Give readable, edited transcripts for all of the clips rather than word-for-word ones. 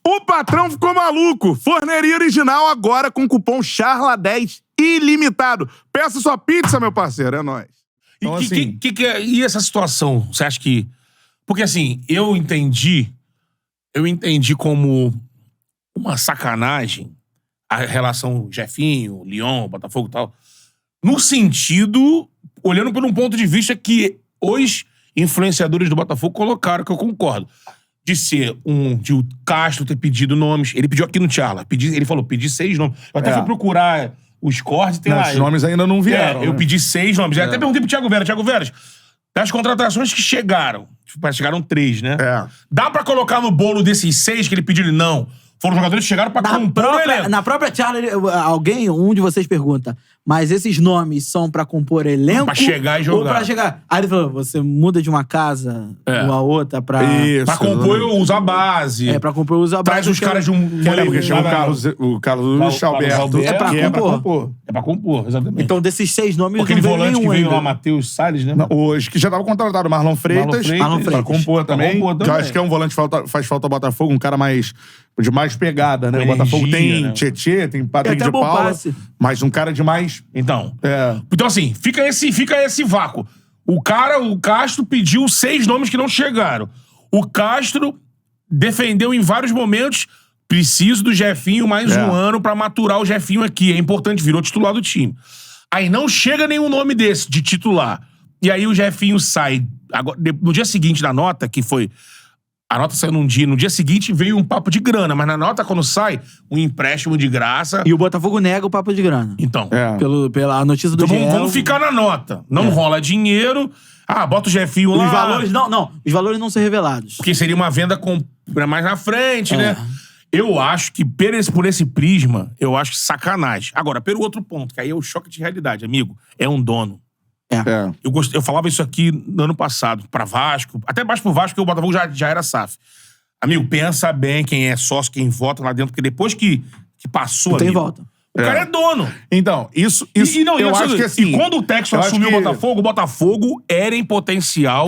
O patrão ficou maluco. Forneria original agora com cupom CHARLA10 ilimitado. Peça sua pizza, meu parceiro. É nóis. Então, e essa situação? Você acha que... Porque, assim, eu entendi como uma sacanagem a relação Jefinho, Lyon, Botafogo e tal. No sentido, olhando por um ponto de vista que os influenciadores do Botafogo colocaram, que eu concordo. De o Castro ter pedido nomes. Ele pediu aqui no Charla. Ele falou, pedi 6 nomes. Eu até fui procurar os cortes e tem lá. Os nomes ainda não vieram. Eu pedi 6 nomes. Eu até perguntei pro Thiago Veras. Thiago Veras, das contratações que chegaram, chegaram 3, né? Dá pra colocar no bolo desses 6 que ele pediu? Ele não. Foram jogadores que chegaram pra compor o elenco. Na própria Charla, um de vocês pergunta, mas esses nomes são pra compor elenco? Pra chegar e jogar. Ou pra chegar? Aí ele falou, você muda de uma casa ou a outra pra... Isso, pra compor usa a base. Pra compor usa a base. Traz os caras de um... Porque chama o Carlos Alberto. É pra compor. É pra compor, exatamente. Então, desses 6 nomes, aquele não veio volante que veio ainda. lá, Matheus Salles, né? Hoje, que já tava contratado, Marlon Freitas. Pra compor também. Que eu acho que é um volante que faz falta ao Botafogo, um cara de mais pegada, né? O Botafogo tem Tietê, tem Patrick de Paula, mas um cara de mais... Então, assim, fica esse vácuo. O Castro pediu 6 nomes que não chegaram. O Castro defendeu em vários momentos, preciso do Jefinho mais um ano pra maturar o Jefinho aqui. É importante, virou titular do time. Aí não chega nenhum nome desse, de titular. E aí o Jefinho sai. Agora, no dia seguinte da nota, que foi... A nota saiu num dia, no dia seguinte veio um papo de grana, mas na nota, quando sai, um empréstimo de graça. E o Botafogo nega o papo de grana. Então. Pela notícia do Então vamos ficar na nota. Não rola dinheiro. Bota o Jefinho lá. Os valores os valores não são revelados. Porque seria uma venda mais na frente, né? Eu acho que, por esse prisma, eu acho sacanagem. Agora, pelo outro ponto, que aí é o choque de realidade, amigo, é um dono. Eu falava isso aqui no ano passado, pra Vasco, até mais pro Vasco, porque o Botafogo já era SAF. Amigo, pensa bem quem é sócio, quem vota lá dentro, porque depois que passou, não tem amigo, volta. O cara é dono. Então, isso eu acho que assim... E quando o Texo assumiu o Botafogo era em potencial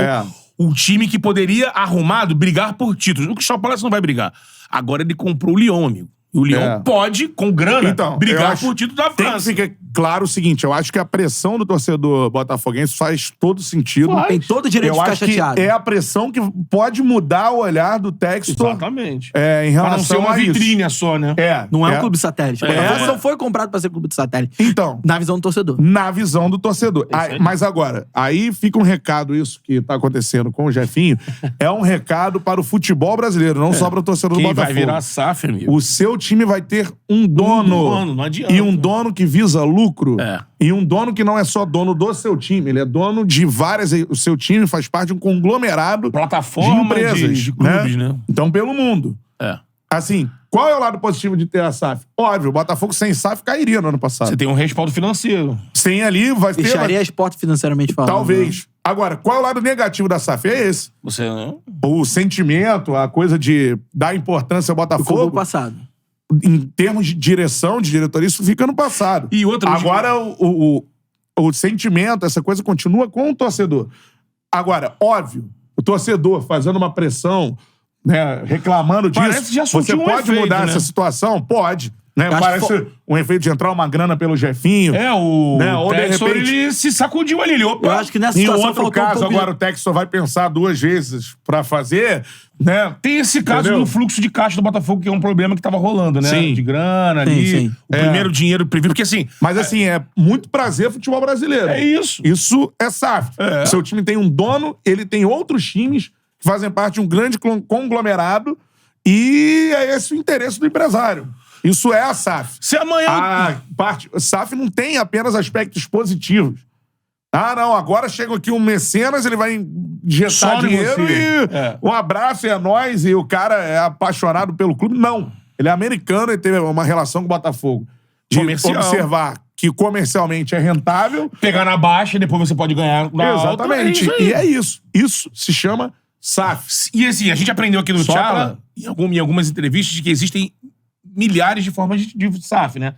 o time que poderia, arrumado, brigar por títulos. O Crystal Palace não vai brigar. Agora ele comprou o Lyon, amigo. E o Lyon pode, com grana, brigar por título da França. Tem que ficar claro o seguinte, eu acho que a pressão do torcedor botafoguense faz todo sentido. Tem todo o direito de ficar chateado. É a pressão que pode mudar o olhar do Textor. Exatamente. Em relação pra não ser uma vitrine só, né? Não é um clube satélite. O Botafogo não foi comprado pra ser clube de satélite. Então. Na visão do torcedor. Na visão do torcedor. Mas agora, aí fica um recado, isso que tá acontecendo com o Jefinho, é um recado para o futebol brasileiro, não só para o torcedor do Botafogo. Vai virar SAF, amigo. O seu time vai ter um dono. Não adianta. E um dono que visa lucro. E um dono que não é só dono do seu time, ele é dono de várias... O seu time faz parte de um conglomerado plataforma de empresas. De clubes, né? Então, pelo mundo. Assim, qual é o lado positivo de ter a SAF? Óbvio, o Botafogo sem SAF cairia no ano passado. Você tem um respaldo financeiro. Sem ali, vai ter... Deixaria as portas financeiramente falando. Talvez. Agora, qual é o lado negativo da SAF? É esse. O sentimento, a coisa de dar importância ao Botafogo. Do passado. Em termos de direção, de diretoria, isso fica no passado. E outra... Agora, o sentimento, essa coisa continua com o torcedor. Agora, óbvio, o torcedor fazendo uma pressão, né, reclamando disso. Parece que já você pode mudar essa situação? Pode. Né? Parece um efeito de entrar uma grana pelo Jefinho. O Textor, ele se sacudiu ali. Eu acho que nessa situação... Em outro caso, agora o Textor vai pensar 2 vezes pra fazer, né? Tem esse caso do fluxo de caixa do Botafogo, que é um problema que tava rolando, né? Sim. De grana ali. Sim. O primeiro dinheiro previsto. Porque assim... Mas assim, é muito prazer futebol brasileiro. É isso. Isso é SAF. Seu time tem um dono, ele tem outros times que fazem parte de um grande conglomerado e é esse o interesse do empresário. Isso é a SAF. Se amanhã... A SAF não tem apenas aspectos positivos. Não, agora chega aqui um mecenas, ele vai injetar dinheiro e um abraço é nós, e o cara é apaixonado pelo clube. Não. Ele é americano e teve uma relação com o Botafogo. De observar que comercialmente é rentável. Pegar na baixa e depois você pode ganhar na Exatamente. alta. E é isso. Isso se chama SAF. E assim, a gente aprendeu aqui no Tchala, em algumas entrevistas, de que existem milhares de formas de SAF, né?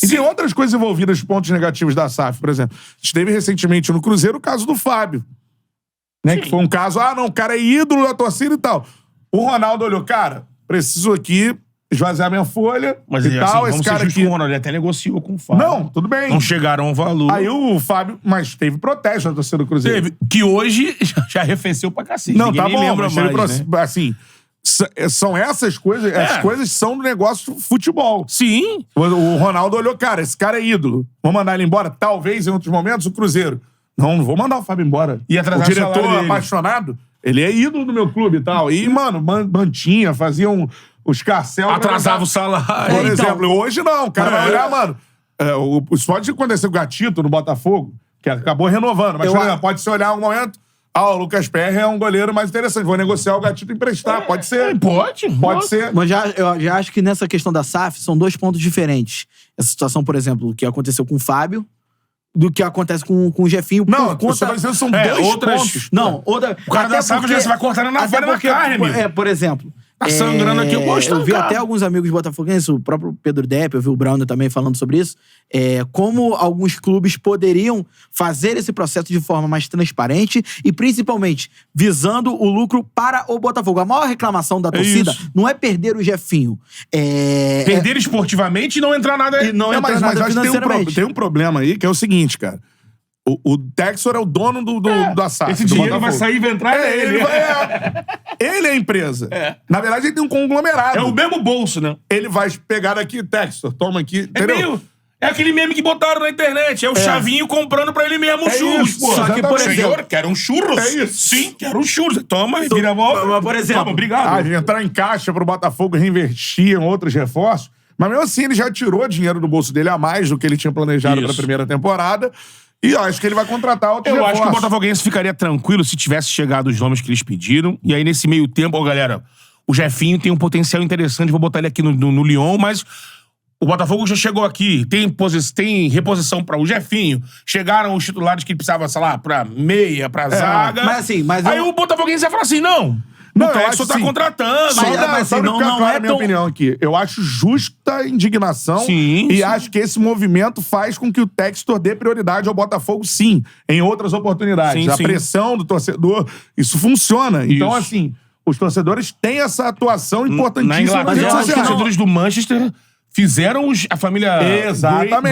E tem outras coisas envolvidas, pontos negativos da SAF, por exemplo. A gente teve recentemente no Cruzeiro o caso do Fábio. Né? Que foi um caso, o cara é ídolo da torcida e tal. O Ronaldo olhou, cara, preciso aqui esvaziar minha folha Mas e tal. assim, Esse cara aqui... com o Ronaldo, ele até negociou com o Fábio. Não, tudo bem. Não chegaram ao valor. Aí o Fábio... Mas teve protesto na torcida do Cruzeiro. Teve, que hoje já arrefeceu pra cacete. Não, Ninguém tá nem bom, lembra mas mais, teve né? assim... São essas coisas... As coisas são do negócio futebol. Sim. O Ronaldo olhou, cara, esse cara é ídolo. Vou mandar ele embora? Talvez, em outros momentos, o Cruzeiro. Não vou mandar o Fábio embora. E atrasar o o salário diretor dele. apaixonado, ele é ídolo do meu clube e tal. E, mano, mantinha, faziam os carcel... Atrasava o salário. Por então. exemplo, hoje não. O cara vai olhar, mano... Isso pode acontecer com o Gatito no Botafogo, que acabou renovando. Mas, por exemplo, pode se olhar em algum momento... o Lucas Perry é um goleiro mais interessante. Vou negociar o Gatito e emprestar. Pode ser. Pode ser. Mas eu já acho que nessa questão da SAF são dois pontos diferentes. Essa situação, por exemplo, o que aconteceu com o Fábio, do que acontece com o Jefinho. Não, você vai dizer são dois outras... pontos. Não, outra... O cara da SAF já se vai cortando na farinha da carne, amigo. Por exemplo... Tá sangrando aqui, eu gosto. Eu vi até alguns amigos botafoguenses, o próprio Pedro Depp, eu vi o Browner também falando sobre isso, como alguns clubes poderiam fazer esse processo de forma mais transparente e principalmente visando o lucro para o Botafogo. A maior reclamação da torcida não é perder o Jefinho. Perder esportivamente e não entrar nada... E não entrar mas nada acho que financeiramente. tem um problema aí, que é o seguinte, cara. O Textor é o dono da SAF. Esse do dinheiro Botafogo. vai sair e vai entrar nele. Ele é a empresa. Na verdade, ele tem um conglomerado. É o mesmo bolso, né? Ele vai pegar aqui, Textor, toma aqui, entendeu? É aquele meme que botaram na internet. É o Chavinho comprando pra ele mesmo churros, isso, pô. só que, por exemplo... Senhor, quero um churros? É isso. Sim, quero um churros. Toma, vira a volta. Mas, por exemplo... Toma, obrigado. Entrar em caixa pro Botafogo reinvestir em outros reforços. Mas mesmo assim, ele já tirou dinheiro do bolso dele a mais do que ele tinha planejado pra primeira temporada. E acho que ele vai contratar outros reforços. Eu acho que o Botafoguense ficaria tranquilo se tivesse chegado os nomes que eles pediram. E aí, nesse meio tempo, galera, o Jefinho tem um potencial interessante. Vou botar ele aqui no Lyon, mas o Botafogo já chegou aqui. Tem reposição para o Jefinho. Chegaram os titulares que ele precisava, sei lá, pra meia, pra zaga. Mas assim, aí o Botafoguense vai falar assim, não... Não, o Textor tá contratando. Só pra ficar claro a minha opinião aqui. Eu acho justa a indignação. Sim, e acho que esse movimento faz com que o Textor dê prioridade ao Botafogo, sim, em outras oportunidades. A pressão do torcedor, isso funciona. Então, assim, os torcedores têm essa atuação importantíssima nas redes Os sociais. torcedores do Manchester fizeram a família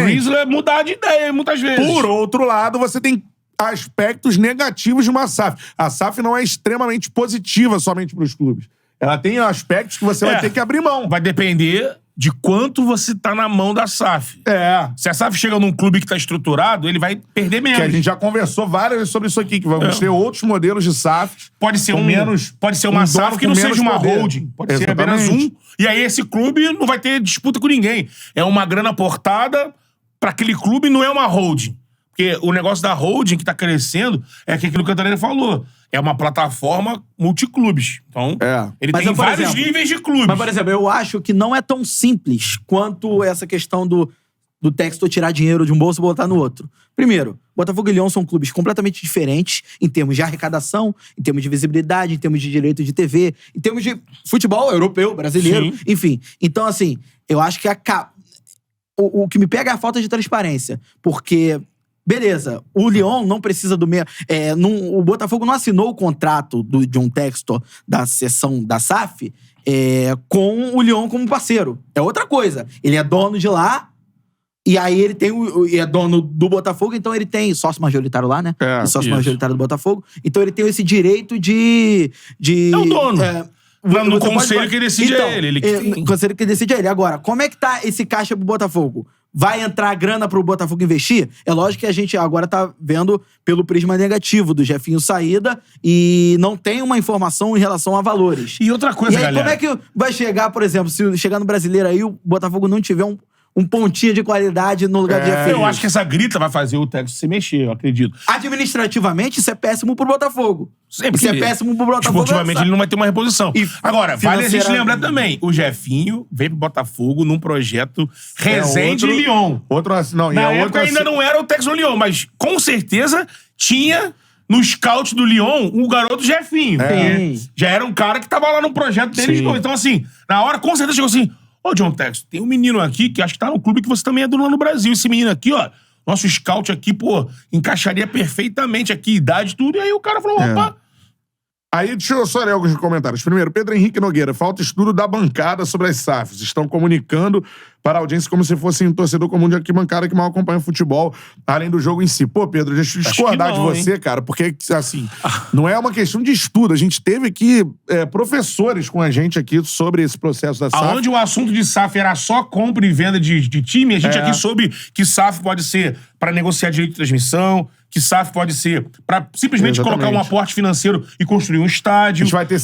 Grizzly mudar de ideia muitas vezes. Por outro lado, você tem aspectos negativos de uma SAF. A SAF não é extremamente positiva somente para os clubes. Ela tem aspectos que você vai ter que abrir mão. Vai depender de quanto você tá na mão da SAF. Se a SAF chega num clube que tá estruturado, ele vai perder menos. Que a gente já conversou várias vezes sobre isso aqui, que vamos ter outros modelos de SAF. Pode ser uma SAF que não seja uma holding. Pode ser apenas um. E aí esse clube não vai ter disputa com ninguém. É uma grana aportada para aquele clube, não é uma holding. Porque o negócio da holding que tá crescendo é aquilo que a Cantarelli falou. É uma plataforma multiclubes. Então, ele tem vários níveis de clubes. Mas, por exemplo, eu acho que não é tão simples quanto essa questão do Textor tirar dinheiro de um bolso e botar no outro. Primeiro, Botafogo e Lyon são clubes completamente diferentes em termos de arrecadação, em termos de visibilidade, em termos de direito de TV, em termos de futebol europeu, brasileiro, enfim. Então, assim, eu acho que o que me pega é a falta de transparência. Porque... Beleza, o Lyon não precisa do meio. O Botafogo não assinou o contrato do John Textor da seção da SAF com o Lyon como parceiro. É outra coisa. Ele é dono de lá e aí ele tem é dono do Botafogo, então ele tem sócio majoritário lá, né? Sócio majoritário do Botafogo. Então ele tem esse direito de é o dono. No conselho que decide ele. No conselho que decide ele. Agora, como é que tá esse caixa pro Botafogo? Vai entrar grana pro Botafogo investir? É lógico que a gente agora tá vendo pelo prisma negativo do Jefinho saída e não tem uma informação em relação a valores. E outra coisa, aí, galera... como é que vai chegar, por exemplo, se chegar no Brasileiro aí o Botafogo não tiver um pontinho de qualidade no lugar de Jefinho? Eu acho que essa grita vai fazer o Textor se mexer, eu acredito. Administrativamente, isso é péssimo pro Botafogo. Isso é péssimo pro Botafogo. Esportivamente, ele não vai ter uma reposição. Agora, vale a gente lembrar também, o Jefinho veio pro Botafogo num projeto Resende e Lyon. Na época ainda não era o Textor Lyon, mas com certeza tinha... No scout do Lyon, o garoto Jefinho. Já era um cara que tava lá no projeto deles. Então, assim, na hora, com certeza chegou assim... Ô, John Textor, tem um menino aqui que acho que tá no clube que você também é dono lá no Brasil. Esse menino aqui, ó, nosso scout aqui, pô, encaixaria perfeitamente aqui, idade, tudo. E aí o cara falou, opa, Aí, deixa eu só ler alguns comentários. Primeiro, Pedro Henrique Nogueira. Falta estudo da bancada sobre as SAFs. Estão comunicando para a audiência como se fosse um torcedor comum de arquibancada que mal acompanha o futebol, além do jogo em si. Pô, Pedro, deixa eu discordar de você, cara, porque, assim, não é uma questão de estudo. A gente teve aqui professores com a gente aqui sobre esse processo da SAF. Aonde o assunto de SAF era só compra e venda de time, a gente aqui soube que SAF pode ser para negociar direito de transmissão, que SAF pode ser para simplesmente colocar um aporte financeiro e construir um estádio. A gente vai ter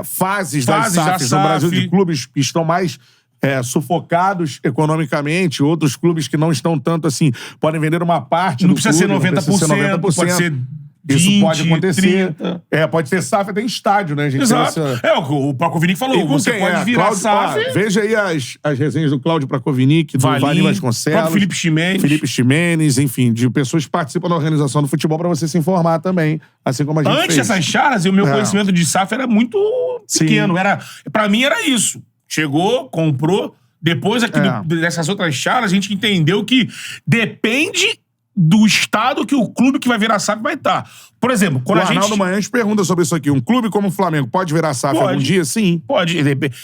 fases das SAFs no Brasil, de clubes que estão mais sufocados economicamente, outros clubes que não estão tanto assim, podem vender uma parte não do precisa clube. Não precisa ser 90%, pode ser 20, isso pode acontecer. 30. Pode ter SAF até em estádio, né? A gente Exato. O Prakovinik falou, você pode virar Cláudio, SAF. Veja aí as resenhas do Cláudio Prakovinik, do Valim Vasconcelos, Felipe Ximenes, enfim, de pessoas que participam da organização do futebol pra você se informar também, assim como a gente Antes fez. dessas charlas, o meu conhecimento de SAF era muito pequeno. Pra mim era isso. Chegou, comprou, depois aqui dessas outras charlas, a gente entendeu que depende do estado que o clube que vai virar SAF vai estar. Por exemplo, quando o Arnaldo Manhães pergunta sobre isso aqui. Um clube como o Flamengo pode virar SAF algum dia? Sim. Pode.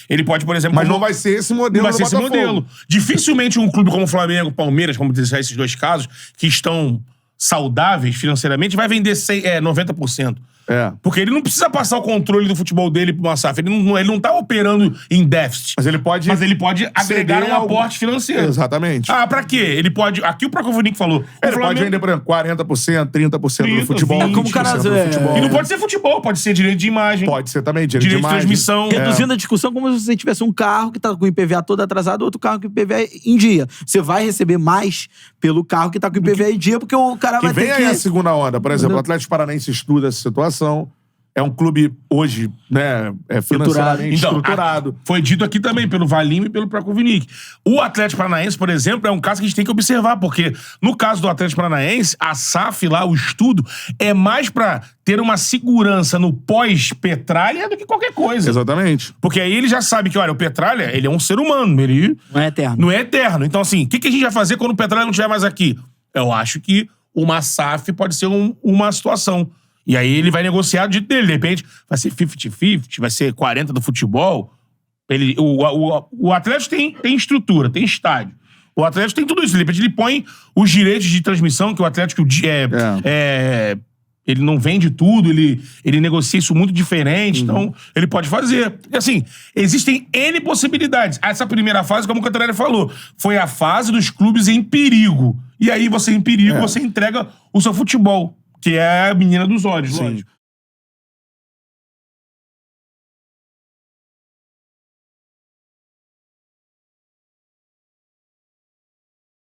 Ele pode, por exemplo... Mas não vai ser esse modelo. Não vai ser esse modelo. Dificilmente um clube como o Flamengo, Palmeiras, vamos dizer esses dois casos, que estão saudáveis financeiramente, vai vender 90%. Porque ele não precisa passar o controle do futebol dele pra uma SAF. Ele não tá operando em déficit. Mas ele pode agregar um aporte financeiro. Exatamente. Pra quê? Ele pode... Aqui o Prakovinik falou. Ele pode vender, por exemplo, 40%, 30% do futebol. 20%, como o cara... do futebol. E não pode ser futebol, pode ser direito de imagem. Pode ser também direito de imagem. Transmissão. Reduzindo a discussão como se você tivesse um carro que tá com o IPVA todo atrasado, outro carro com o IPVA em dia. Você vai receber mais pelo carro que tá com o IPVA em dia, porque o cara vai ter que... Vem aí a segunda onda. Por exemplo, o Atlético Paranaense estuda essa situação. É um clube hoje, né, financeiramente estruturado. Foi dito aqui também pelo Valim e pelo Prakovinik. O Atlético Paranaense, por exemplo, é um caso que a gente tem que observar, porque no caso do Atlético Paranaense, a SAF lá, o estudo, é mais pra ter uma segurança no pós-Petralha do que qualquer coisa. Exatamente. Porque aí ele já sabe que, olha, o Petralha, ele é um ser humano, ele... Não é eterno. Não é eterno. Então, assim, o que a gente vai fazer quando o Petralha não estiver mais aqui? Eu acho que uma SAF pode ser uma situação. E aí ele vai negociar do jeito dele. De repente, vai ser 50-50, vai ser 40% do futebol. O Atlético tem estrutura, tem estádio. O Atlético tem tudo isso. De repente ele põe os direitos de transmissão, que o Atlético ele não vende tudo, ele negocia isso muito diferente, então ele pode fazer. E assim, existem N possibilidades. Essa primeira fase, como o Cantarelli falou, foi a fase dos clubes em perigo. E aí você em perigo, você entrega o seu futebol. Que é a menina dos olhos, lógico.